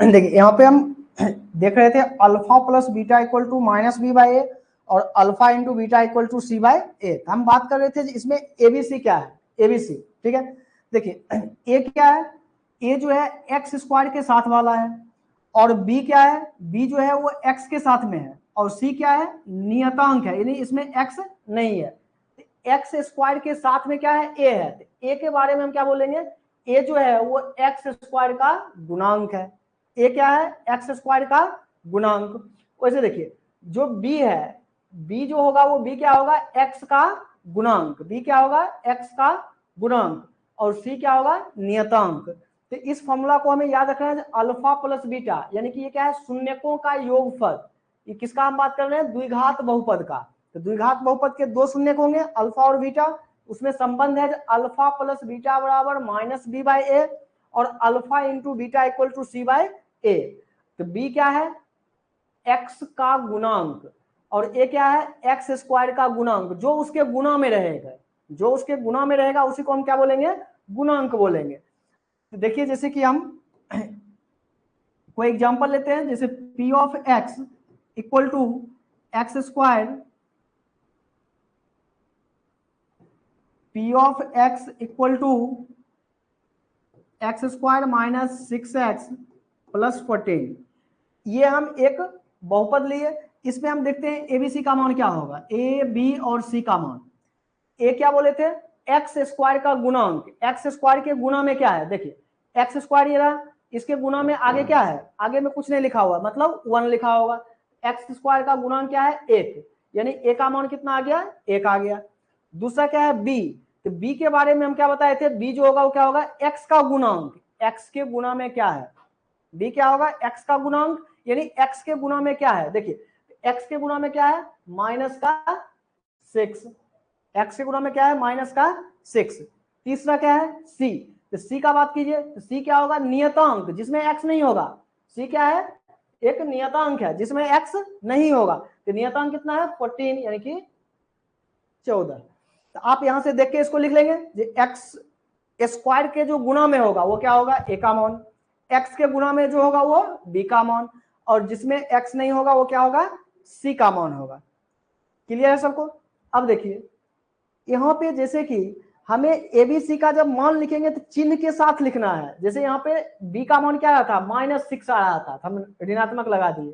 देखिए यहाँ पे हम देख रहे थे alpha plus beta equal to minus B by A और alpha into beta equal to C by A. हम बात कर रहे थे इसमें एबीसी क्या है, एबीसी, ठीक है। देखिए ए क्या है, ए जो है एक्स स्क्वायर के साथ वाला है, और बी क्या है, बी जो है वो एक्स के साथ में है, और सी क्या है, नियतांक है, यानी इसमें एक्स नहीं है। एक्स स्क्वायर के साथ में क्या है, ए है। तो ए के बारे में हम क्या बोलेंगे, ए जो है वो एक्स स्क्वायर का गुणांक है। ए क्या है, एक्स स्क्वायर का गुणांक। वैसे देखिए जो बी है, बी जो होगा वो बी क्या होगा, एक्स का गुणांक, बी क्या होगा, एक्स का गुणांक, और सी क्या होगा, नियतांक। तो इस फॉर्मूला को हमें याद रखना है, अल्फा प्लस बीटा, यानी कि ये क्या है, शून्यकों का योगफल। ये किसका हम बात कर रहे हैं, द्विघात बहुपद का। तो द्विघात बहुपद के दो शून्यक होंगे, अल्फा और बीटा, उसमें संबंध है अल्फा प्लस बीटा बराबर माइनस बी बाई ए, और alpha into beta equal to C by A. तो बी क्या है, एक्स का गुणांक, और ए क्या है, एक्स स्क्वायर का गुणांक, जो उसके गुणा में रहेगा, जो उसके गुणा में रहेगा उसी को हम क्या बोलेंगे, गुणांक बोलेंगे। तो देखिए जैसे कि हम कोई एग्जांपल लेते हैं, जैसे P of X equal to X square, P of X equal to X square minus 6x plus 14। ये हम एक बहुपद लिए, इसमें हम देखते हैं एबीसी का मान क्या होगा, ए बी और सी का मान। ए क्या बोले थे, एक्स स्क्वायर का गुणांक, एक्स स्क्वायर के गुणा में क्या है, देखिए एक्स स्क्वायर ये रहा, इसके गुणा में आगे क्या है, आगे में कुछ नहीं लिखा हुआ, मतलब 1 लिखा होगा। एक्स स्क्वायर का गुणांक क्या है, 1, यानी ए का मान कितना आ गया, 1 आ गया। दूसरा क्या है, बी, तो बी के बारे में हम क्या बताए थे, बी जो होगा वो क्या होगा, एक्स का गुणांक, एक्स के गुणा में क्या है, बी क्या होगा, एक्स का गुणांक, यानी एक्स के गुणा में क्या है, देखिए एक्स के गुणा में क्या है, माइनस का 6, एक्स के गुणा में क्या है, माइनस का 6। तीसरा क्या है, सी, तो सी का बात कीजिए, तो सी क्या होगा, नियतांक, जिसमें एक्स नहीं होगा। सी क्या है, एक नियतांक है जिसमें एक्स नहीं होगा। तो नियतांक कितना है, 14, यानी कि 14। तो आप यहां से देख के इसको लिख लेंगे, एक्स स्क्वायर के जो गुणा में होगा वो क्या होगा, ए का मान, एक्स के गुणा में जो होगा वो बी का मान, और जिसमें एक्स नहीं होगा वो क्या होगा, सी का मान होगा। क्लियर है सबको। अब देखिए यहाँ पे जैसे कि हमें एबीसी का जब मान लिखेंगे तो चिन्ह के साथ लिखना है। जैसे यहाँ पे बी का मान क्या रहा था, -6 आ रहा था, हम ऋणात्मक लगा दिए।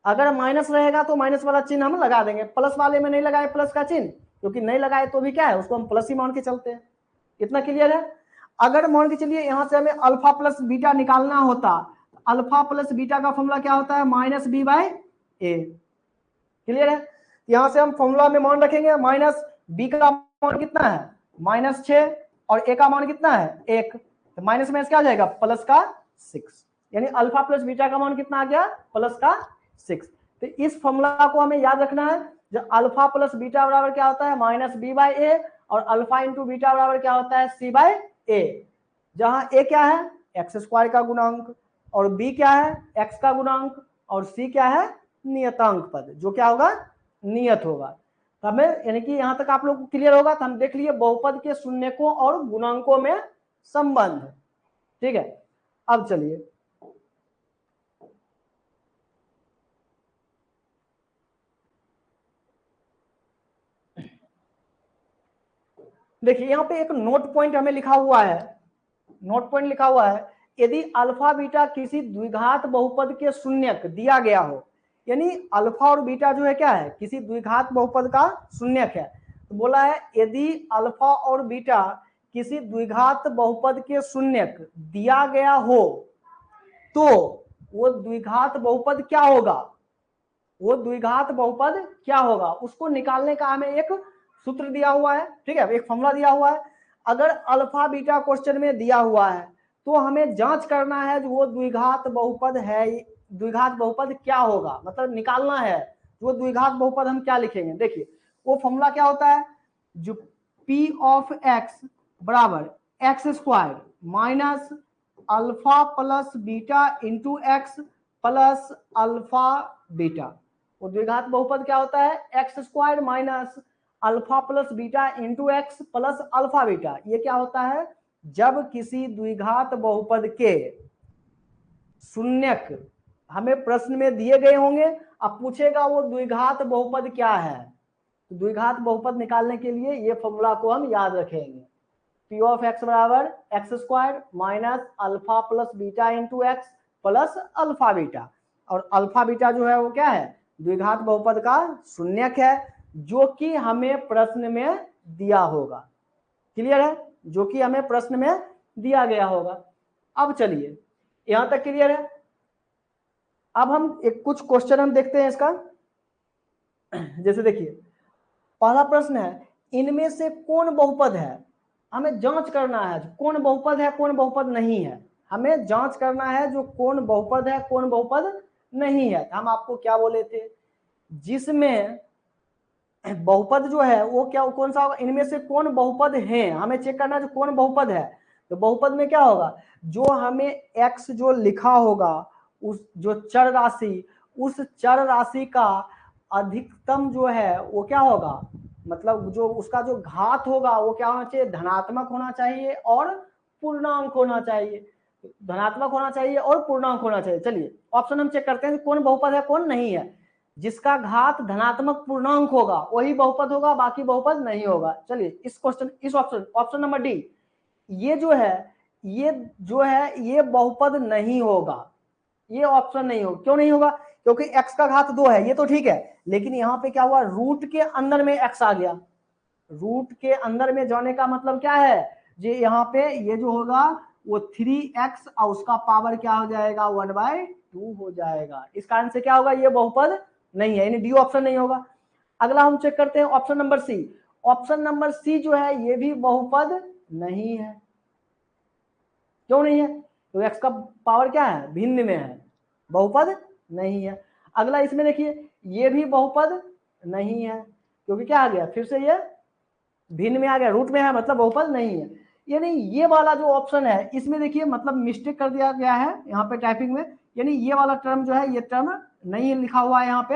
अगर माइनस रहेगा तो माइनस वाला चिन्ह हम लगा देंगे, प्लस वाले में नहीं लगाए प्लस का चिन्ह, क्योंकि नहीं लगाए तो भी क्या है, उसको हम प्लस ही मान के चलते हैं। इतना क्लियर है। अगर मान के चलिए यहाँ से हमें अल्फा प्लस बीटा निकालना होता, अल्फा प्लस बीटा का फॉर्मूला क्या होता है, minus B by A. Clear है। यहां से हम फॉर्मूला में मान रखेंगे, माइनस बी का मान कितना है, -6, और ए का मान कितना है, 1, तो माइनस में क्या आ जाएगा, प्लस का 6, यानी अल्फा प्लस बीटा का मान कितना आ गया, प्लस का 6। तो इस फॉर्मूला को हमें याद रखना है, जो अल्फा प्लस बीटा बराबर क्या होता है, माइनस बी बाई ए, और अल्फा इंटू बीटा बराबर क्या होता है, सी बाई ए। जहां ए क्या है, एक्स स्क्वायर का गुणांक, और बी क्या है, एक्स का गुणांक, और सी क्या है, नियतांक पद, जो क्या होगा, नियत होगा। तो हमें यानी कि यहां तक आप लोग को क्लियर होगा। तो हम देख लिए बहुपद के शून्यकों और गुणांकों में संबंध। ठीक है, अब चलिए देखिए यहाँ पे एक नोट पॉइंट हमें लिखा हुआ है, नोट पॉइंट लिखा हुआ है, यदि अल्फा बीटा किसी द्विघात बहुपद के शून्यक दिया गया हो, यानी अल्फा और बीटा जो है क्या है, किसी द्विघात बहुपद का शून्यक है। तो बोला है यदि अल्फा और बीटा किसी द्विघात बहुपद के शून्यक दिया गया हो, तो वो द्विघात बहुपद क्या होगा, वो द्विघात बहुपद क्या होगा, उसको निकालने का हमें एक सूत्र दिया हुआ है। ठीक है, एक फॉर्मूला दिया हुआ है। अगर अल्फा बीटा क्वेश्चन में दिया हुआ है तो हमें जांच करना है जो वो द्विघात बहुपद है, द्विघात बहुपद क्या होगा, मतलब निकालना है वो द्विघात बहुपद हम क्या लिखेंगे। देखिए वो फॉर्मूला क्या होता है, जो पी ऑफ एक्स बराबर x square minus alpha plus beta into X plus alpha beta. वो द्विघात बहुपद क्या होता है, x square minus alpha plus beta into X plus alpha beta. ये क्या होता है, जब किसी द्विघात बहुपद के शून्यक हमें प्रश्न में दिए गए होंगे। अब पूछेगा वो द्विघात बहुपद क्या है, तो द्विघात बहुपद निकालने के लिए ये फॉर्मूला को हम याद रखेंगे। पी ऑफ एक्स बराबर x square minus alpha plus beta into X plus alpha beta, और अल्फा बीटा जो है वो क्या है, द्विघात बहुपद का शून्यक है, जो कि हमें प्रश्न में दिया होगा। क्लियर है, जो कि हमें प्रश्न में दिया गया होगा। अब चलिए यहां तक क्लियर है। अब हम एक कुछ क्वेश्चन हम देखते हैं इसका। जैसे देखिए पहला प्रश्न है, इनमें से कौन बहुपद है, हमें जांच करना है कौन बहुपद है कौन बहुपद नहीं है, हमें जांच करना है जो कौन बहुपद है कौन बहुपद नहीं है। हम आपको क्या बोले थे, जिसमें बहुपद जो है वो क्या कौन सा होगा, इनमें से कौन बहुपद है, हमें चेक करना है जो कौन बहुपद है। तो बहुपद में क्या होगा, जो हमें x जो लिखा होगा उस जो चर राशि, उस चर राशि का अधिकतम जो है वो क्या होगा, मतलब जो उसका जो घात होगा वो क्या होना चाहिए, धनात्मक होना चाहिए और पूर्णांक होना चाहिए, धनात्मक होना चाहिए और पूर्णांक होना चाहिए। चलिए ऑप्शन हम चेक करते हैं कौन बहुपद है कौन नहीं है। जिसका घात धनात्मक पूर्णांक होगा वही बहुपद होगा, बाकी बहुपद नहीं होगा। चलिए इस क्वेश्चन इस ऑप्शन नंबर डी, ये जो है ये बहुपद नहीं होगा, ये ऑप्शन नहीं होगा। क्यों नहीं होगा, क्योंकि x का घात 2 है, ये तो ठीक है, लेकिन यहाँ पे क्या हुआ, रूट के अंदर में x आ गया। रूट के अंदर में जाने का मतलब क्या है, जे यहाँ पे ये जो होगा वो 3x और उसका पावर क्या हो जाएगा 1/2 हो जाएगा। इस कारण से क्या होगा, ये बहुपद नहीं है, यानी डी ऑप्शन नहीं होगा। अगला हम चेक करते हैं option number C. Option number C जो है ये भी बहुपद नहीं है। क्यों नहीं है, तो x का पावर क्या है, भिन्न में है, बहुपद नहीं है। अगला इसमें देखिए ये भी बहुपद नहीं है, क्योंकि क्या आ गया, फिर से ये भिन्न में आ गया, रूट में है, मतलब बहुपद नहीं है। यानी ये वाला जो ऑप्शन है इसमें देखिए मतलब मिस्टेक कर दिया गया है यहाँ पे टाइपिंग में, यानी ये वाला टर्म जो है ये टर्म नहीं लिखा हुआ है यहाँ पे,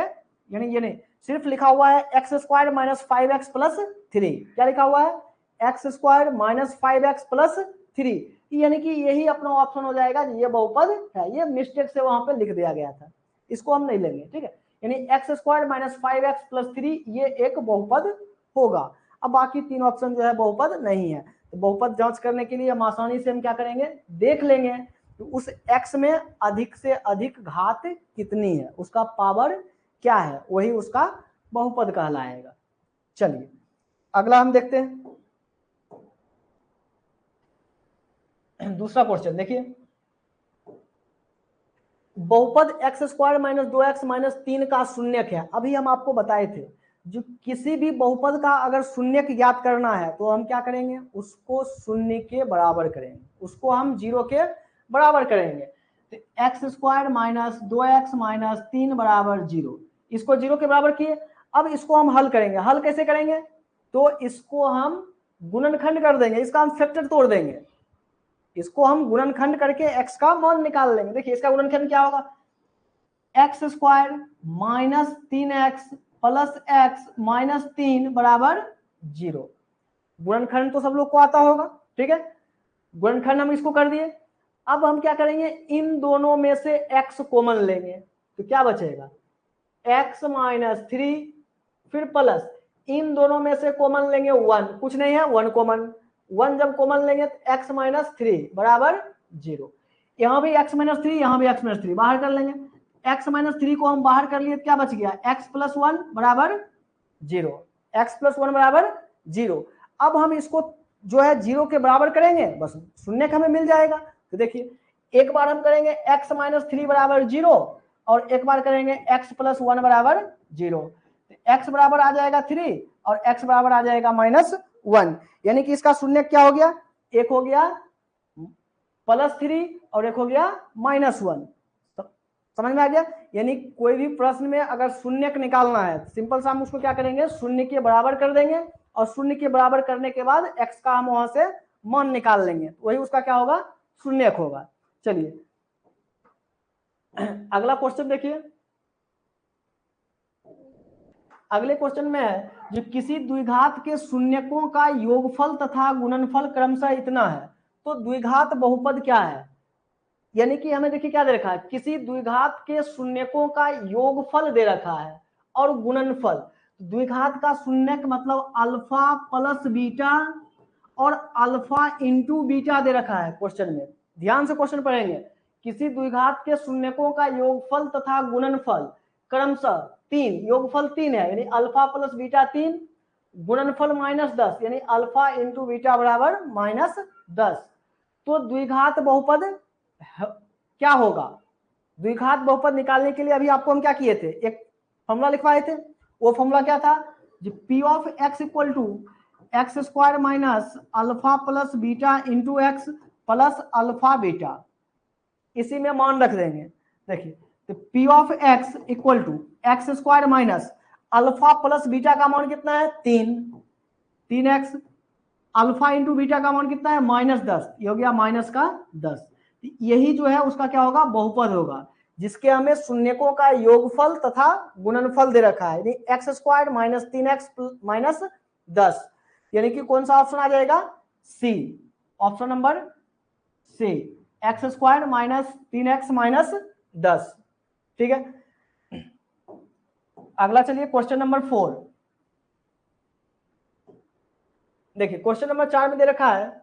यानी ये नहीं, सिर्फ लिखा हुआ है x square minus 5x plus 3। क्या लिखा हुआ है, x square minus 5x plus 3, यानी कि यही अपना ऑप्शन हो जाएगा, ये बहुपद है। ये मिस्टेक से वहां पे लिख दिया गया था, इसको हम नहीं लेंगे, ठीक है। यानी x square minus 5x plus 3 ये एक बहुपद होगा। अब बाकी तीन ऑप्शन जो है बहुपद नहीं है। तो बहुपद जांच करने के लिए हम आसानी से हम क्या करेंगे, देख लेंगे तो उस x में अधिक से अधिक घात कितनी है, उसका पावर क्या है, वही उसका बहुपद कहलाएगा। चलिए अगला हम देखते हैं दूसरा क्वेश्चन। देखिए बहुपद x square minus 2x minus 3 का शून्यक है। अभी हम आपको बताए थे जो किसी भी बहुपद का अगर शून्यक ज्ञात करना है तो हम क्या करेंगे, उसको शून्य के बराबर करेंगे, उसको हम 0 के बराबर करेंगे। तो x square minus 2x minus 3 बराबर 0, इसको 0 के बराबर किए। अब इसको हम हल करेंगे, हल कैसे करेंगे, तो इसको हम गुणनखंड कर देंगे, इसका हम फैक्टर तोड़ देंगे, इसको हम गुणनखंड करके x का मान निकाल लेंगे। देखिए इसका गुणनखंड क्या होगा, x square minus 3x plus x minus 3 बराबर 0। गुणनखंड तो सब लोग को आता होगा, ठीक है, गुणनखंड हम इसको कर दिए। अब हम क्या करेंगे, इन दोनों में से x कॉमन लेंगे, तो क्या बचेगा, x माइनस 3 फिर प्लस इन दोनों में से कॉमन लेंगे 1, कुछ नहीं है 1 कॉमन, 1 जब कॉमन लेंगे तो x माइनस 3 बराबर 0। यहाँ भी x माइनस 3 यहाँ भी x माइनस 3 बाहर कर लेंगे, x माइनस 3 को हम बाहर कर लिए तो क्या बच गया, x प्लस 1 बराबर 0, x प्लस 1 बराबर 0। अब हम इसको जो है 0 के बराबर करेंगे, बस शून्य हमें मिल जाएगा। तो देखिए एक बार हम करेंगे x माइनस 3 बराबर 0 और एक बार करेंगे x प्लस 1 बराबर 0, x बराबर आ जाएगा 3 और x बराबर आ जाएगा माइनस 1, यानी कि इसका शून्य क्या हो गया, एक हो गया प्लस 3 और एक हो गया माइनस 1। समझ में आ गया, यानी कोई भी प्रश्न में अगर शून्य निकालना है सिंपल सा हम उसको क्या करेंगे, शून्य के बराबर कर देंगे और शून्य के बराबर करने के बाद x का हम वहां से मान निकाल लेंगे, वही उसका क्या होगा, शून्यक होगा। चलिए अगला क्वेश्चन देखिए, अगले क्वेश्चन में है जो किसी द्विघात के शून्यकों का योगफल तथा गुणनफल क्रमशः इतना है, तो द्विघात बहुपद क्या है, यानी कि हमें देखिए क्या दे रखा है, किसी द्विघात के शून्यकों का योगफल दे रखा है और गुणनफल। द्विघात का शून्यक मतलब अल्फा प्लस बीटा और अल्फा इंटू बीटा दे रखा है क्वेश्चन में। ध्यान से क्वेश्चन पढ़ेंगे। किसी द्विघात के शून्यकों का योगफल तथा गुणनफल क्रमशः 3, योगफल 3 है यानी अल्फा प्लस बीटा 3, गुणनफल -10 यानी अल्फा इंटू बीटा बराबर -10। तो द्विघात बहुपद क्या होगा? द्विघात बहुपद निकालने के लिए अभी आपको हम क्या किए थे, एक फॉर्मूला लिखवाए थे। वो फॉर्मूला क्या था? P of X equal to X square minus alpha plus beta into X plus alpha beta. इसी में मान रख देंगे। देखिए तो P of X equal to X square minus alpha plus beta का मान कितना है? 3x, अल्फा इंटू बीटा का मान कितना है? -10, ये हो गया -10। यही जो है उसका क्या होगा? बहुपद होगा, जिसके हमें शून्यकों का योगफल तथा गुणनफल दे रखा है, यानी x square minus 3x minus 10, यानी कि कौन सा ऑप्शन आ जाएगा? C, option number C, X square minus 3x minus 10। ठीक है, अगला चलिए क्वेश्चन नंबर 4। देखिए क्वेश्चन नंबर 4 में दे रखा है,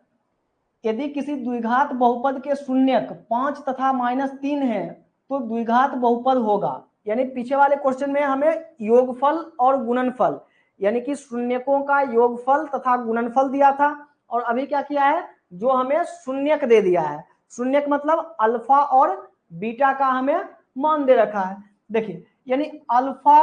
यदि किसी द्विघात बहुपद के शून्यक 5 तथा -3 है तो द्विघात बहुपद होगा। यानी पीछे वाले क्वेश्चन में हमें योगफल और गुणनफल यानी कि शून्यकों का योगफल तथा गुणनफल दिया था, और अभी क्या किया है? जो हमें शून्यक दे दिया है। शून्यक मतलब अल्फा और बीटा का हमें मान दे रखा है। देखिए यानी अल्फा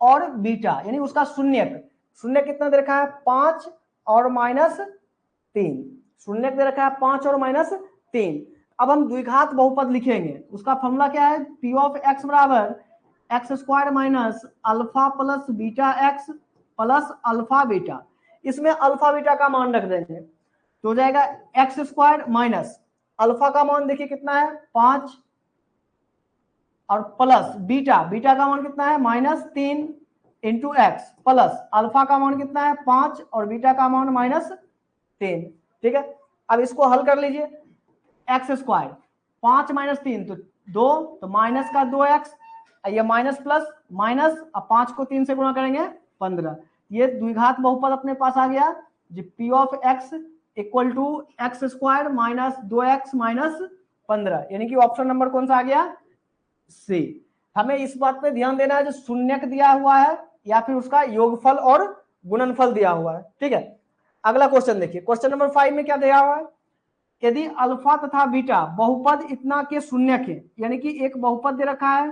और बीटा यानी उसका शून्यक, शून्यक कितना दे रखा है? 5 और -3, शून्यक दे रखा है 5 और -3। अब हम द्विघात बहुपद लिखेंगे, उसका फॉर्मूला क्या है? पी ऑफ एक्स बराबर x square minus alpha plus beta x plus alpha beta. इसमें अल्फा बीटा का मान रख देंगे तो हो जाएगा एक्स स्क्वायर माइनस अल्फा का मान देखिए कितना है? 5 और प्लस बीटा, बीटा का मान कितना है? -3 इंटू एक्स प्लस अल्फा का मान कितना है? 5 और बीटा का मान -3। ठीक है, अब इसको हल कर लीजिए। एक्स स्क्वायर 5 - 3 तो 2, तो माइनस का 2x, ये माइनस प्लस माइनस, अब 5 को 3 से गुणा करेंगे 15। ये द्विघात बहुपद अपने पास आ गया, जो P of X equal to X square minus 2x minus 15, यानी कि ऑप्शन नंबर कौन सा आ गया? सी। हमें इस बात पे ध्यान देना है जो शून्यक दिया हुआ है या फिर उसका योगफल और गुणनफल दिया हुआ है। ठीक है, अगला क्वेश्चन देखिए, क्वेश्चन नंबर 5 में क्या दिया हुआ है? यदि अल्फा तथा बीटा बहुपद इतना के शून्यक है, यानी कि एक बहुपद दे रखा है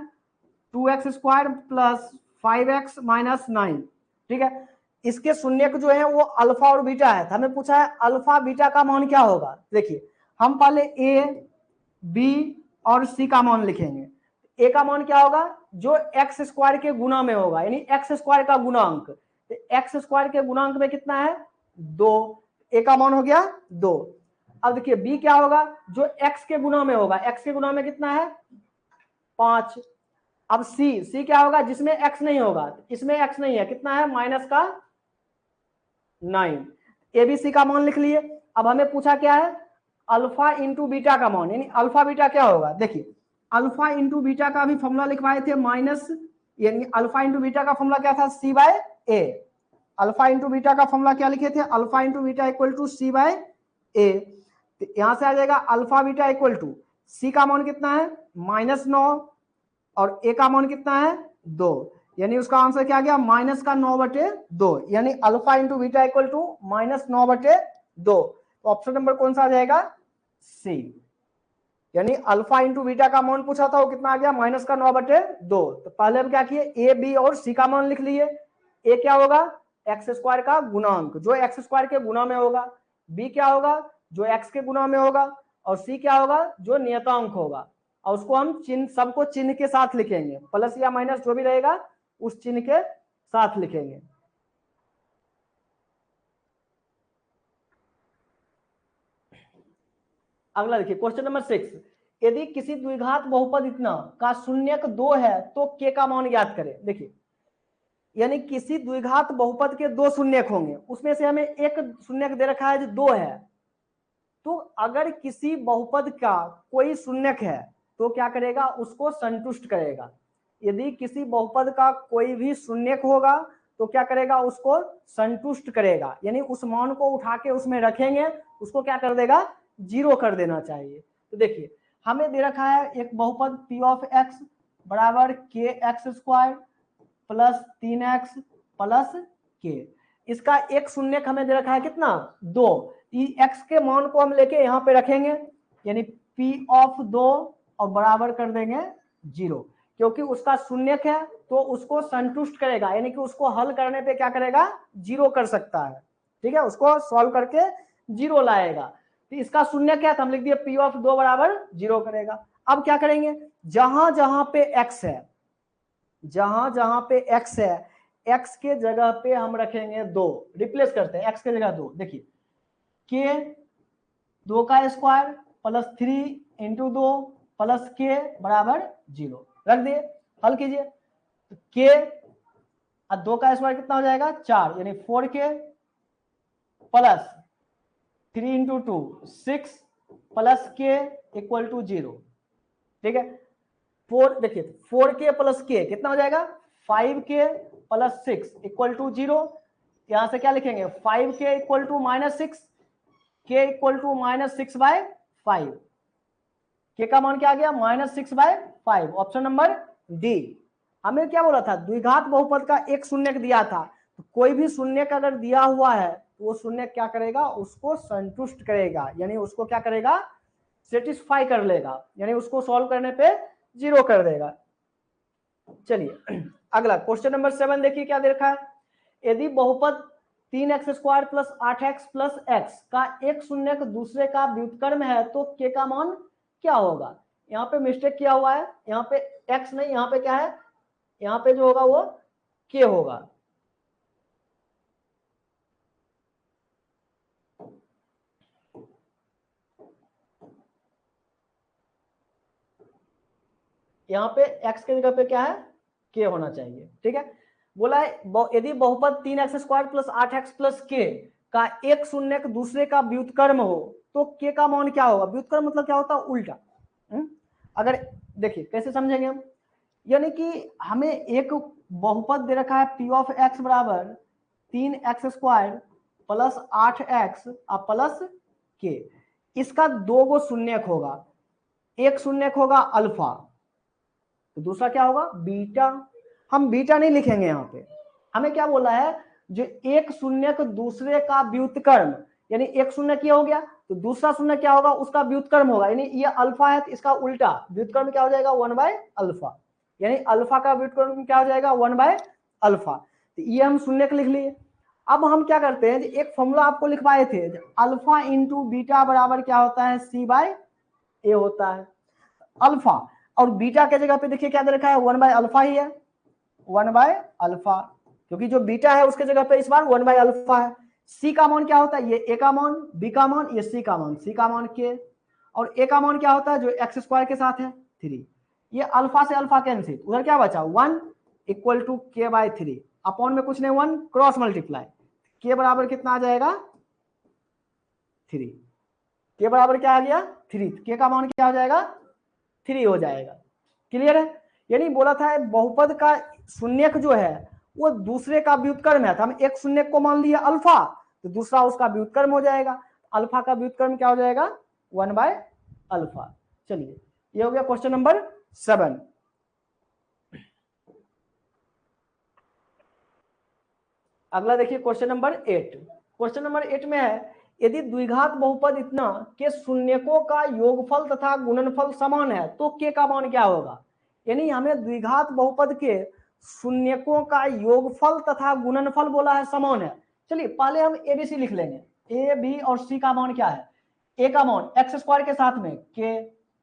2x square plus 5x minus 9। ठीक है, इसके शून्यक जो है वो अल्फा और बीटा है। हमें पूछा है अल्फा बीटा का मान क्या होगा। देखिए हम पहले ए बी और सी का मान लिखेंगे। ए का मान क्या होगा? जो एक्स स्क्वायर के गुणा में होगा, यानी एक्स स्क्वायर का गुणांक। एक्स स्क्वायर के गुणांक में कितना है? 2। ए का मान हो गया 2। अब देखिए बी क्या होगा? जो एक्स के गुणा में होगा, एक्स के गुणा में कितना है? 5। अब सी क्या होगा? जिसमें एक्स नहीं होगा, इसमें एक्स नहीं है, कितना है? माइनस का 9। ए बी सी का मान लिख लिए। अब हमें पूछा क्या है? अल्फा इंटू बीटा का मान, यानी अल्फा बीटा क्या होगा? देखिए अल्फा इंटू बीटा का भी फॉर्मूला लिखवाए थे माइनस, यानी अल्फा इंटू बीटा का फॉर्मूला क्या था? C by A. Alpha into beta का फॉर्मूला क्या लिखे थे? Alpha into beta equal to C by A. यहां से आ जाएगा alpha beta equal to C का मान कितना है? -9 और ए का मान कितना है? 2, यानी उसका आंसर क्या आ गया? -9/2, यानी alpha into beta equal to -9/2। तो ऑप्शन नंबर कौन सा आ जाएगा? सी, यानी अल्फा इंटू बीटा का मान पूछा था वो कितना आ गया? -9/2। तो पहले हम क्या किए? ए बी और सी का मान लिख लिए। ए क्या होगा? एक्स स्क्वायर का गुणांक, जो एक्स स्क्वायर के गुणा में होगा। बी क्या होगा? जो एक्स के गुणा में होगा। और सी क्या होगा? जो नियतांक होगा। और उसको हम चिन्ह, सबको चिन्ह के साथ लिखेंगे, प्लस या माइनस जो भी रहेगा उस चिन्ह के साथ लिखेंगे। अगला देखिए क्वेश्चन नंबर 6, यदि किसी द्विघात बहुपद इतना का शून्यक 2 है तो के का मान ज्ञात करें। देखिए यानी किसी द्विघात बहुपद के 2 शून्यक होंगे, उसमें से हमें एक शून्यक दे रखा है जो 2 है, तो अगर किसी बहुपद का कोई शून्यक है तो क्या करेगा, उसको संतुष्ट करेगा। यदि किसी बहुपद का कोई भी शून्यक होगा तो क्या करेगा, उसको संतुष्ट करेगा, यानी उस मान को उठा के उसमें रखेंगे, उसको क्या कर देगा, 0 कर देना चाहिए। तो देखिए हमें दे रखा है एक बहुपद पी ऑफ एक्स बराबर के x square plus 3x plus के। इसका एक शून्यक हमें दे रखा है कितना, 2। एक्स के मान को हम लेके यहाँ पे रखेंगे, यानी पी ऑफ 2 और बराबर कर देंगे 0, क्योंकि उसका शून्यक है तो उसको संतुष्ट करेगा, यानी कि उसको हल करने पे क्या करेगा, 0 कर सकता है। ठीक है, उसको सॉल्व करके 0 लाएगा। तो इसका शून्यक है तो हम लिख दिए पी ऑफ 2 बराबर 0 करेगा। अब क्या करेंगे, जहां जहां पे x है, जहां जहां पे x है, x के जगह पे हम रखेंगे 2, रिप्लेस करते हैं x के जगह 2। देखिए के 2 का स्क्वायर प्लस 3 इंटू 2 प्लस के बराबर 0 रख दिए, हल कीजिए। तो के और 2 का स्क्वायर कितना हो जाएगा, 4, यानी 4k प्लस 3 इंटू 2 6 प्लस के इक्वल टू 0। ठीक है, 4 देखिए 4k प्लस के कितना हो जाएगा, 5k प्लस 6 इक्वल टू 0। यहां से क्या लिखेंगे, 5k equal to -6, k equal to -6/5। K का मान क्या आ गया, -6/5। Option number D. हमें क्या बोला था, द्विघात बहुपद का एक शून्यक दिया था, तो कोई भी शून्यक अगर दिया हुआ है तो वो शून्यक क्या करेगा, उसको संतुष्ट करेगा, यानी उसको क्या करेगा, सेटिस्फाई कर लेगा, यानी उसको सॉल्व करने पे 0 कर देगा। चलिए अगला क्वेश्चन नंबर 7 देखिए क्या देखा है। यदि बहुपद 3x square plus 8x plus x का एक शून्यक दूसरे का व्युत्क्रम है तो k का मान क्या होगा। यहाँ पे मिस्टेक किया हुआ है, यहाँ पे x नहीं, यहाँ पे क्या है, यहाँ पे जो होगा वो k होगा। यहाँ पे x के जगह पे क्या है, k होना चाहिए। ठीक है, बोला है यदि बहुपद 3x square plus 8x plus k का एक शून्यक दूसरे का व्युत्क्रम हो तो k का मान क्या होगा। व्युत्क्रम मतलब क्या होता है, उल्टा। अगर देखिए कैसे समझेंगे हम, यानी कि हमें एक बहुपद दे रखा है पी ऑफ एक्स बराबर 3x square plus 8x plus k। इसका 2 गो शून्यक होगा, एक शून्यक होगा अल्फा तो दूसरा क्या होगा, बीटा। हम बीटा नहीं लिखेंगे, यहाँ पे हमें क्या बोला है, जो एक शून्यक दूसरे का व्युत्क्रम, यानी एक शून्य क्या हो गया तो दूसरा शून्य क्या होगा, उसका व्युत्क्रम होगा, यानी ये अल्फा है तो इसका उल्टा व्युत्क्रम क्या हो जाएगा, 1/अल्फा, यानी अल्फा का व्युत्क्रम क्या हो जाएगा, 1/अल्फा। तो ये हम शून्यक लिख लिए। अब हम क्या करते हैं, एक फॉर्मूला आपको लिखवाए थे, अल्फा इंटू बीटा बराबर क्या होता है, c/a होता है। अल्फा और बीटा के जगह पे देखिए क्या दे रखा है, 1/अल्फा ही है, 1/अल्फा, क्योंकि जो बीटा है उसके जगह पे इस बार 1/अल्फा है। सी का मान क्या होता है, ये ए का मान, बी का मान, ये सी का मान, सी का मान के, और ए का मान क्या होता है, जो एक्स स्क्वायर के साथ है 3। ये अल्फा से अल्फा कैंसिल, उधर क्या बचा 1 इक्वल टू k/3, अपॉन में कुछ नहीं 1 क्रॉस मल्टीप्लाई, के बराबर कितना आ जाएगा 3, के बराबर क्या आ गया 3, के का मान क्या हो जाएगा 3 हो जाएगा। क्लियर है, यानी बोला था बहुपद का शून्यक जो है वो दूसरे का व्युत्क्रम है, तो हम एक शून्यक को मान लिया अल्फा तो दूसरा उसका व्युत्क्रम हो जाएगा, अल्फा का व्युत्क्रम क्या हो जाएगा 1/अल्फा। चलिए ये हो गया क्वेश्चन नंबर 7। अगला देखिए क्वेश्चन नंबर 8। क्वेश्चन नंबर 8 में है, यदि द्विघात बहुपद इतना के शून्यकों का योगफल तथा गुणनफल समान है तो के का मान क्या होगा। यानी हमें द्विघात बहुपद के शून्यकों का योगफल तथा गुणनफल बोला है समान है। चलिए पहले हम एबीसी लिख लेंगे, ए बी और सी का मान क्या है, ए का मान एक्स स्क्वायर के साथ में के,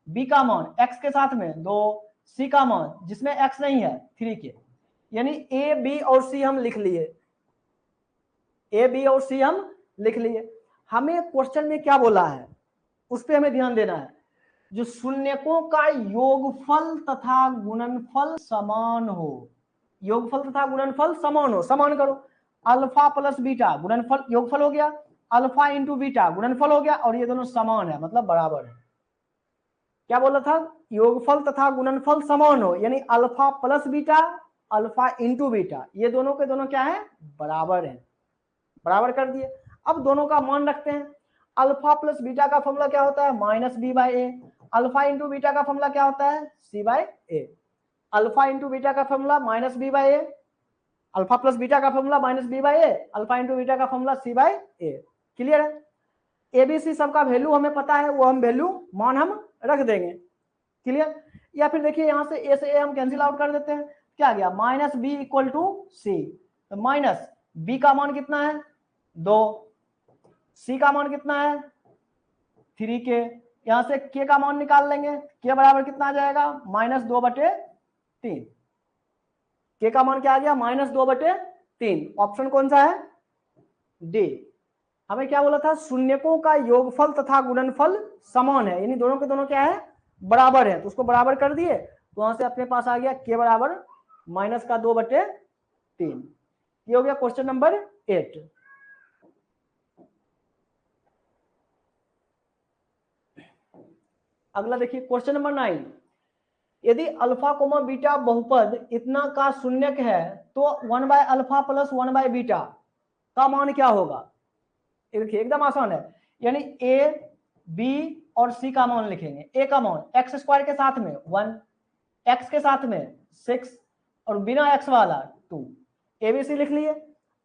बी का मान एक्स के साथ में 2, सी का मान जिसमें एक्स नहीं है 3k, यानी ए बी और सी हम लिख लिए, ए बी और सी हम लिख लिए। हमें क्वेश्चन में क्या बोला है उस पर हमें ध्यान देना है, जो शून्यकों का योगफल तथा गुणनफल समान हो, योगफल तथा गुणनफल समान हो, समान करो, अल्फा प्लस बीटा गुणनफल योगफल हो गया, अल्फा इंटू बीटा गुणनफल हो गया, और ये दोनों समान है मतलब बराबर है। क्या बोला था, योगफल तथा गुणनफल समान हो, यानी alpha plus beta alpha into beta, ये दोनों के दोनों क्या है, बराबर है। बराबर कर दिए। अब दोनों का मान रखते हैं। अल्फा प्लस बीटा का फॉर्मूला क्या होता है, minus B by A. Alpha into beta का फॉर्मूला क्या होता है, C by A. Alpha into beta का formula minus B by A, alpha plus beta का formula minus B by A, alpha into beta का formula C by A. Clear है। ABC सबका value हमें पता है, वो हम वैल्यू मान हम रख देंगे। क्लियर। या फिर देखिए यहाँ से ए से ए हम कैंसिल आउट कर देते हैं, क्या गया, माइनस बी इक्वल टू सी। तो माइनस बी का मान कितना है 2, सी का मान कितना है 3 के, यहां से के का मान निकाल लेंगे, के बराबर कितना आ जाएगा -2/3। के का मान क्या आ गया -2/3। ऑप्शन कौन सा है, डी। हमें क्या बोला था, शून्यकों का योगफल तथा गुणनफल समान है, यानी दोनों के दोनों क्या है, बराबर है। तो उसको बराबर कर दिए, तो वहां से अपने पास आ गया के बराबर -2/3। ये हो गया क्वेश्चन नंबर 8। अगला देखिए क्वेश्चन नंबर 9। यदि अल्फा कोमा बीटा बहुपद इतना का शून्यक है तो 1/अल्फा प्लस 1/बीटा का मान क्या होगा। देखिए एकदम आसान है, यानी ए बी और सी का मान लिखेंगे। ए का मान एक्स स्क्वायर के साथ में 1, एक्स के साथ में 6 और बिना एक्स वाला 2, एबीसी लिख लिए।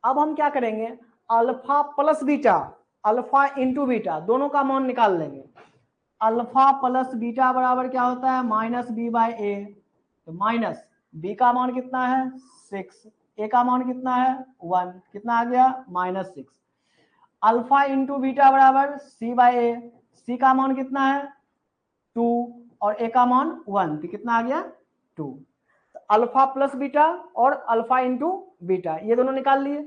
अब हम क्या करेंगे, alpha plus beta alpha into beta दोनों का मान निकाल लेंगे। अल्फा प्लस बीटा बराबर क्या होता है माइनस बी बाई ए। तो माइनस बी का मान कितना है 6, ए का मान कितना है 1, कितना आ गया -6। अल्फा इंटू बीटा बराबर सी बाई ए, सी का मान कितना है 2 और ए का मान 1, तो कितना आ गया 2। तो अल्फा प्लस बीटा और अल्फा इंटू बीटा ये दोनों निकाल लिए।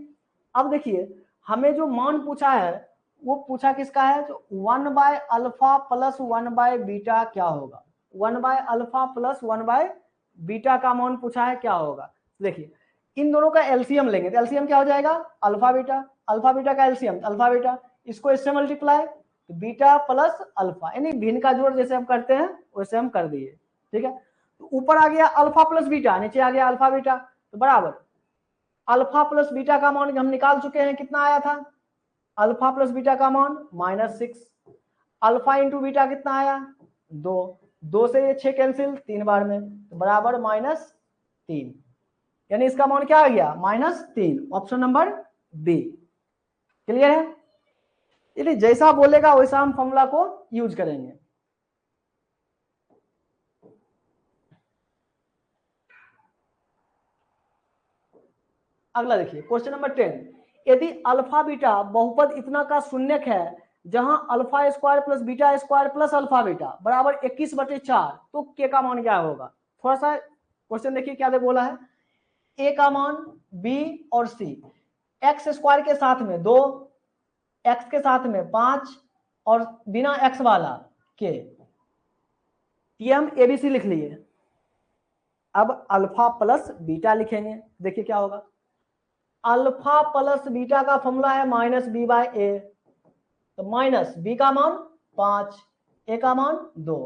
अब देखिए हमें जो मान पूछा है वो पूछा किसका है, तो 1/अल्फा प्लस 1/बीटा क्या होगा। 1/अल्फा प्लस 1/बीटा का मान पूछा है क्या होगा। देखिए इन दोनों का एलसीएम लेंगे, तो एलसीएम क्या हो जाएगा अल्फा बीटा का एलसीएम अल्फा बीटा, इसको इससे मल्टीप्लाई, तो बीटा प्लस अल्फा, यानी भिन्न का जोड़ जैसे हम करते हैं वैसे हम कर दिए। ठीक है, तो ऊपर आ गया अल्फा प्लस बीटा, नीचे आ गया अल्फा बीटा, तो बराबर अल्फा प्लस बीटा का मान हम निकाल चुके हैं, कितना आया था अल्फा प्लस बीटा का मान -6। अल्फा इंटू बीटा कितना आया 2 से ये 6 कैंसिल 3 बार में, तो बराबर -3, यानी इसका मान क्या आ गया -3। Option number B. क्लियर है, यानी जैसा बोलेगा वैसा हम फॉर्मूला को यूज करेंगे। अगला देखिए क्वेश्चन नंबर 10। यदि अल्फा बीटा बहुपद इतना का शून्यक है जहां alpha square plus beta square plus alpha beta बराबर 21/4, तो के का मान क्या होगा। थोड़ा सा क्वेश्चन देखिए क्या दे बोला है, ए का मान बी और सी, एक्स स्क्वायर के साथ में 2, एक्स के साथ में 5 और बिना एक्स वाला के, ये हम एबीसी लिख लिए। अब अल्फा प्लस बीटा लिखेंगे, देखिए क्या होगा, अल्फा प्लस बीटा का फॉर्मूला है -b/a, तो माइनस बी का मान 5, ए का मान 2,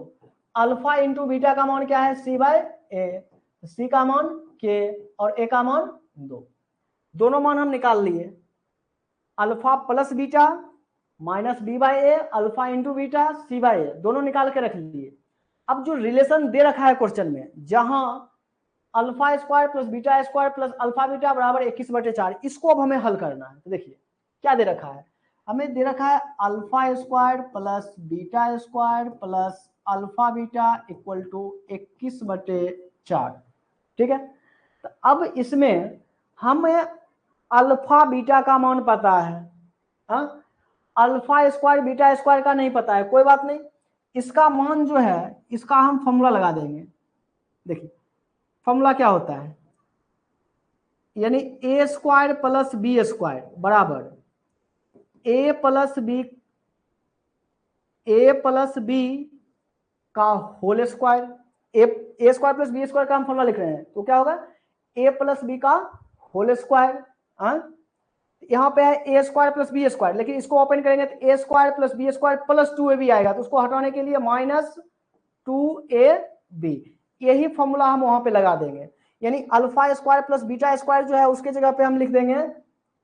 अल्फा इंटू बीटा का मान क्या है c/a, सी का मान k और ए का मान 2। दोनों मान हम निकाल लिए, alpha plus beta -b/a alpha into beta c/a दोनों निकाल के रख लिए। अब जो रिलेशन दे रखा है क्वेश्चन में, जहां alpha square plus beta square plus alpha beta बराबर 21/4, इसको अब हमें हल करना है। तो देखिए क्या दे रखा है, हमें दे रखा है alpha square plus beta square plus alpha beta equal to 21/4। ठीक है, तो अब इसमें हमें अल्फा बीटा का मान पता है, अल्फा स्क्वायर बीटा स्क्वायर का नहीं पता है, कोई बात नहीं, इसका मान जो है इसका हम फॉर्मूला लगा देंगे। देखिए फॉर्मूला क्या होता है, यानी A square plus B square बराबर ए प्लस बी का whole square, A square plus B square का हम फॉर्मूला लिख रहे हैं, तो क्या होगा ए प्लस बी का होल स्क्वायर यहाँ पे है A square plus B square, लेकिन इसको ओपन करेंगे तो A square plus B square plus 2ab आएगा, तो उसको हटाने के लिए माइनस 2ab, यही फॉर्मूला हम वहां पे लगा देंगे। यानी alpha square plus beta square जो है उसके जगह पे हम लिख देंगे,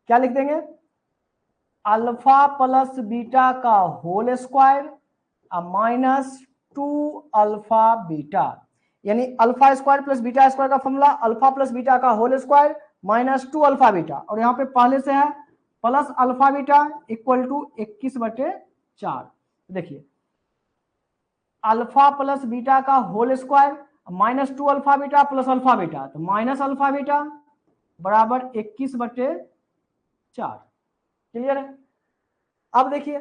क्या लिख देंगे, अल्फा प्लस बीटा का whole square minus 2 alpha beta. यानी alpha square plus beta square का फॉर्मूला अल्फा प्लस बीटा का whole square minus 2 alpha beta, और यहाँ पे पहले से है plus alpha beta equal to 21/4। देखिए अल्फा प्लस बीटा का whole square minus 2 alpha beta plus alpha beta, तो माइनस अल्फा बीटा बराबर 21/4। क्लियर है। अब देखिए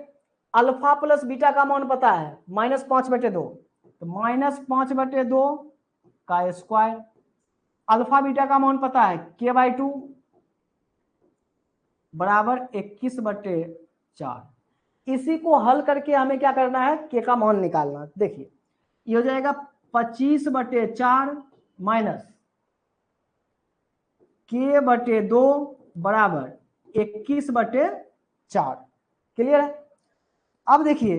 अल्फा प्लस बीटा का मान पता है -5/2, तो -5/2 का स्क्वायर, अल्फा बीटा का मान पता है k/2 बराबर 21/4। इसी को हल करके हमें क्या करना है, के का मान निकालना। देखिए ये हो जाएगा 25/4 माइनस k/2 बराबर 21/4। क्लियर है। अब देखिए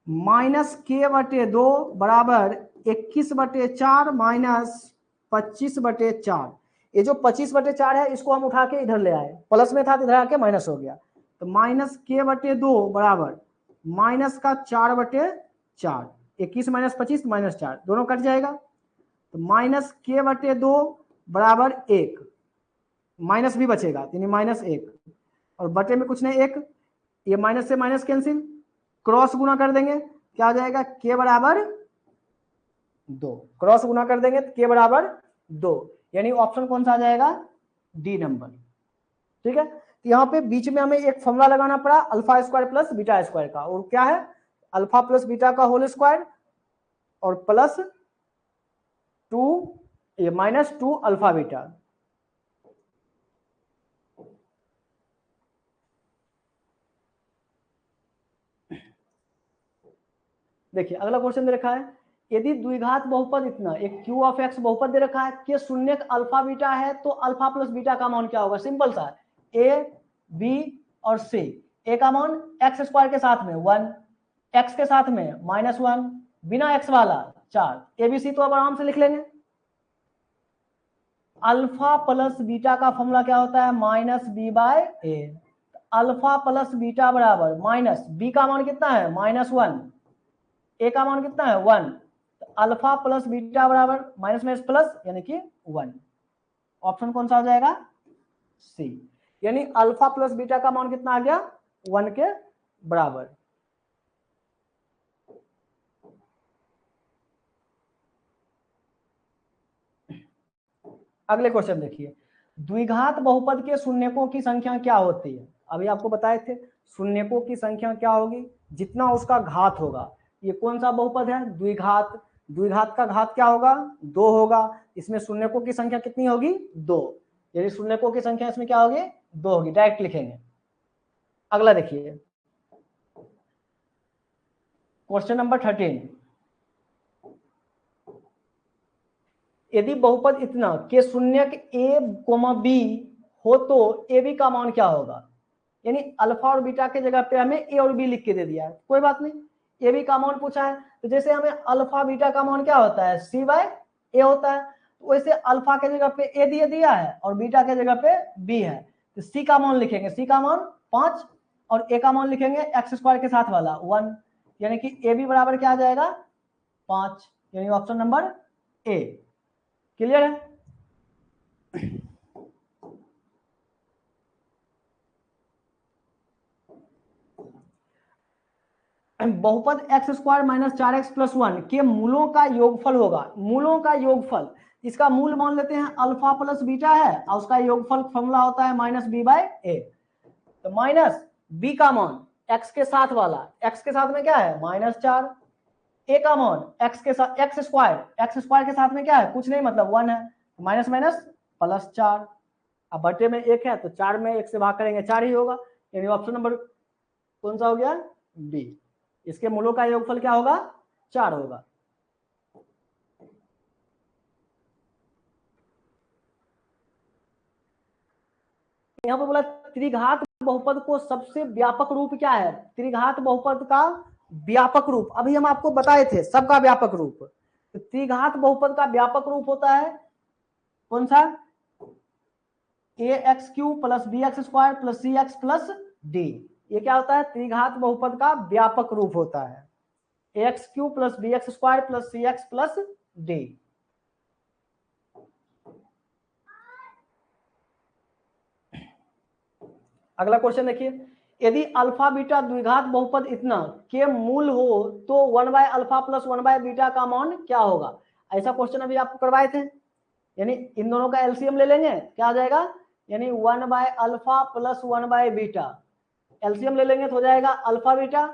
-k/2 बराबर 21/4 माइनस 25/4, ये जो 25/4 है इसको हम उठा के इधर ले आए, प्लस में था तो इधर आके माइनस हो गया, तो -k/2 बराबर माइनस का 4/4, 21 माइनस 25 -4 दोनों कट जाएगा, तो -k/2 बराबर 1, माइनस भी बचेगा यानी -1, और बटे में कुछ नहीं 1, ये माइनस से माइनस कैंसिल, क्रॉस गुना कर देंगे क्या हो जाएगा, k बराबर 2, क्रॉस गुना कर देंगे तो k बराबर 2, यानी ऑप्शन कौन सा आ जाएगा, डी नंबर। ठीक है, तो यहाँ पे बीच में हमें एक फॉर्मूला लगाना पड़ा alpha square plus beta square का, और क्या है अल्फा प्लस बीटा का होल स्क्वायर और प्लस 2 ये -2 अल्फा बीटा। देखिए अगला क्वेश्चन दे रखा है, यदि द्विघात बहुपद इतना एक q ऑफ x बहुपद दे रखा है कि शून्य अल्फा बीटा है, तो अल्फा प्लस बीटा का मान क्या होगा, सिंपल सा है a b और c। a का मान x स्क्वायर के साथ में 1, x के साथ में -1, बिना x वाला 4, a b c तो अब आराम से लिख लेंगे। अल्फा प्लस बीटा का फॉर्मूला क्या होता है, -b/a, अल्फा प्लस बीटा बराबर माइनस b का मान कितना है -1, a का मान कितना है 1, तो अल्फा प्लस बीटा बराबर माइनस में प्लस यानी कि 1, ऑप्शन कौन सा हो जाएगा, सी। यानी अल्फा प्लस बीटा का मान कितना आ गया 1 के बराबर। अगले क्वेश्चन देखिए, द्विघात बहुपद के शून्यकों की संख्या क्या होती है, अभी आपको बताए थे शून्यकों की संख्या क्या होगी, जितना उसका घात होगा। ये कौन सा बहुपद है, द्विघात, द्विघात का घात क्या होगा 2 होगा, इसमें शून्यकों की संख्या कितनी होगी 2, यानी शून्यकों की संख्या इसमें क्या होगी 2 होगी, डायरेक्ट लिखेंगे। अगला देखिए क्वेश्चन नंबर 13, यदि बहुपद इतना के शून्यक a, b हो तो ए बी का मान क्या होगा, यानी अल्फा और बीटा के जगह पे हमें ए और बी लिख के दे दिया है, कोई बात नहीं, ए बी का मान पूछा है, तो जैसे हमें अल्फा बीटा का मान क्या होता है c/a होता है, तो वैसे अल्फा के जगह पे ए दिया है और बीटा के जगह पे बी है, तो सी का मान लिखेंगे, सी का मान 5 और ए का मान लिखेंगे एक्स स्क्वायर के साथ वाला 1, यानी कि ए बी बराबर क्या आ जाएगा 5, यानी ऑप्शन नंबर ए। क्लियर है। बहुपद x square minus 4x plus 1 के मूलों का योगफल होगा, मूलों का योगफल, इसका मूल मान लेते हैं अल्फा प्लस बीटा है और उसका योगफल फॉर्मूला होता है -b/a, तो माइनस b का मान x के साथ वाला, x के साथ में क्या है -4, a का मान x के साथ x स्क्वायर के साथ में क्या है कुछ नहीं मतलब 1 है, माइनस माइनस +4, अब बटे में 1 है तो 4 में 1 से भाग करेंगे 4 ही होगा, यानी ऑप्शन नंबर कौन सा हो गया डी, इसके मूलों का योगफल क्या होगा 4 होगा। यहाँ पर बोला त्रिघात बहुपद को सबसे व्यापक रूप क्या है, त्रिघात बहुपद का व्यापक रूप अभी हम आपको बताए थे, सबका व्यापक रूप। तो त्रिघात बहुपद का व्यापक रूप होता है कौन सा, A X cube plus B X square plus C X plus D. ये क्या होता है, त्रिघात बहुपद का व्यापक रूप होता है, X cube plus B X square plus C X plus D. अगला क्वेश्चन देखिए, यदि अल्फा बीटा द्विघात बहुपद इतना के मूल हो तो 1/अल्फा प्लस 1/बीटा का मान क्या होगा। ऐसा क्वेश्चन अभी आपको करवाए थे, यानी इन दोनों का एलसीएम ले लेंगे, क्या आ जाएगा, यानी 1/अल्फा प्लस 1/बीटा, एलसीएम ले लेंगे तो हो जाएगा अल्फा बीटा,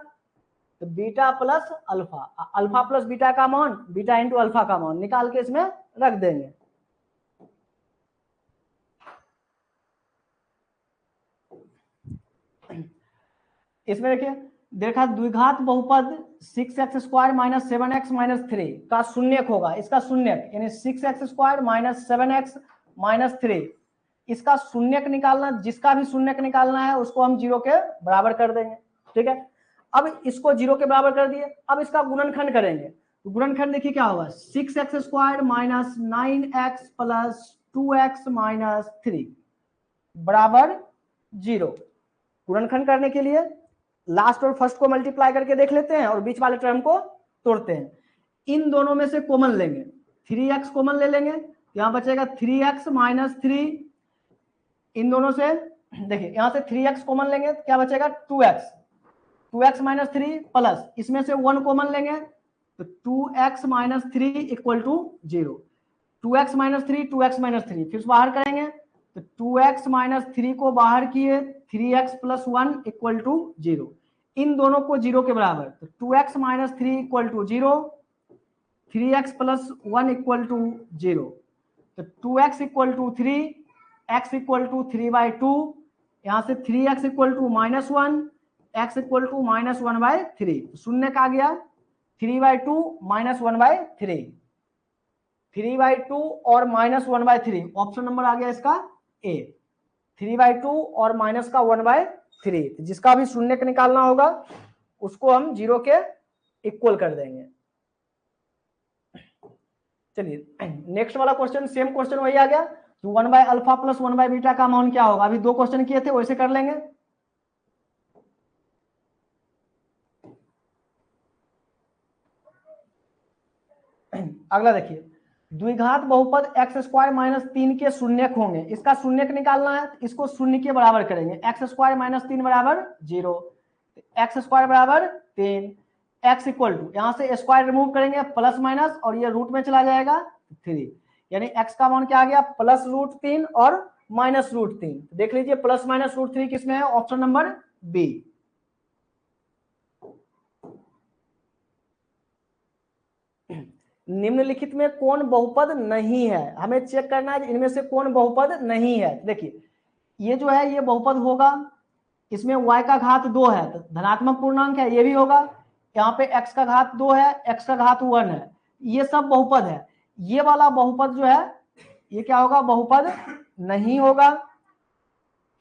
तो beta plus alpha, alpha plus beta का मान बीटा इंटू अल्फा का मान निकाल के इसमें रख देंगे। इसमें देखिए देखा द्विघात बहुपद 6x square minus 7x minus 3 का शून्यक होगा, इसका शून्यक यानी 6x square minus 7x minus 3, इसका शून्यक निकालना, जिसका भी शून्यक निकालना है उसको हम 0 के बराबर कर देंगे। ठीक है, अब इसको 0 के बराबर कर दिए, अब इसका गुणनखंड करेंगे, तो गुणनखंड देखिए क्या होगा, 6x square minus 9x plus 2x minus 3 बराबर 0। गुणनखंड करने के लिए लास्ट और फर्स्ट को मल्टीप्लाई करके देख लेते हैं और बीच वाले टर्म को तोड़ते हैं। इन दोनों में से कॉमन लेंगे, 3x कॉमन ले लेंगे, यहां बचेगा 3x माइनस 3, इन दोनों से देखिए यहां से 3x कॉमन लेंगे क्या बचेगा 2x माइनस 3 प्लस इसमें से 1 कॉमन लेंगे तो 2x minus 3 equal to 0, 2x minus 3 2x minus 3 फिर बाहर करेंगे तो 2x माइनस 3 को बाहर किए 3x प्लस 1 इक्वल टू 0, इन दोनों को 0 के बराबर, तो 2x minus 3 equal to 0, 3x plus 1 equal to 0, तो 2x equal to 3, x equal to 3/2, यहाँ से 3x equal to minus 1, x equal to minus 1/3, शून्य का आ गया 3/2 माइनस 1/3, 3/2 और माइनस 1/3, ऑप्शन नंबर आ गया इसका ए, 3/2 और माइनस का 1/3, जिसका भी शून्य निकालना होगा उसको हम 0 के इक्वल कर देंगे। चलिए नेक्स्ट वाला क्वेश्चन, सेम क्वेश्चन वही आ गया, तो 1/अल्फा प्लस 1/बीटा का मान क्या होगा, अभी 2 क्वेश्चन किए थे वैसे कर लेंगे। अगला देखिए, द्विघात बहुपद x स्क्वायर माइनस 3 के शून्यक होंगे, इसका शून्यक निकालना है, इसको शून्य के बराबर करेंगे, x स्क्वायर माइनस 3 बराबर 0, x स्क्वायर बराबर 3, x इक्वल टू यहाँ से स्क्वायर रिमूव करेंगे प्लस माइनस और ये रूट में चला जाएगा 3, यानी x का मान क्या आ गया प्लस रूट 3 और माइनस रूट 3, देख लीजिए प्लस माइनस रूट 3 किसमें है, ऑप्शन नंबर बी। निम्नलिखित में कौन बहुपद नहीं है, हमें चेक करना है इनमें से कौन बहुपद नहीं है। देखिए ये जो है ये बहुपद होगा, इसमें y का घात 2 है तो धनात्मक पूर्णांक है, ये भी होगा, यहाँ पे x का घात 2 है, x का घात 1 है, ये सब बहुपद है। ये वाला बहुपद जो है ये क्या होगा, बहुपद नहीं होगा,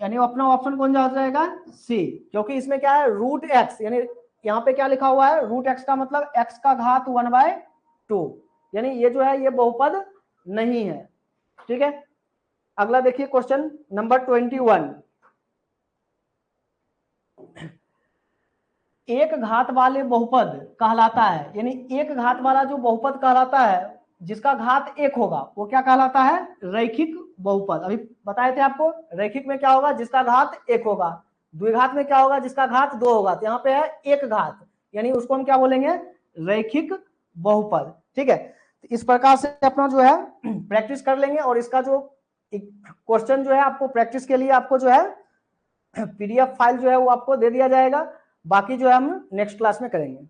यानी अपना ऑप्शन कौन जा जाएगा सी, क्योंकि इसमें क्या है रूट x, यानी यहाँ पे क्या लिखा हुआ है रूट x का मतलब x का घात 1/2, यानी ये जो है ये बहुपद नहीं है। ठीक है, अगला देखिए क्वेश्चन नंबर 21, एक घात वाले बहुपद कहलाता है, यानी एक घात वाला जो बहुपद कहलाता है जिसका घात 1 होगा वो क्या कहलाता है, रैखिक बहुपद। अभी बताए थे आपको रैखिक में क्या होगा, जिसका घात 1 होगा, द्विघात में क्या होगा, जिसका घात 2 होगा, तो यहाँ पे है एक घात, यानी उसको हम क्या बोलेंगे रैखिक बहुपद। ठीक है, तो इस प्रकार से अपना जो है प्रैक्टिस कर लेंगे और इसका जो क्वेश्चन जो है आपको प्रैक्टिस के लिए आपको जो है पीडीएफ फाइल जो है वो आपको दे दिया जाएगा, बाकी जो है हम नेक्स्ट क्लास में करेंगे।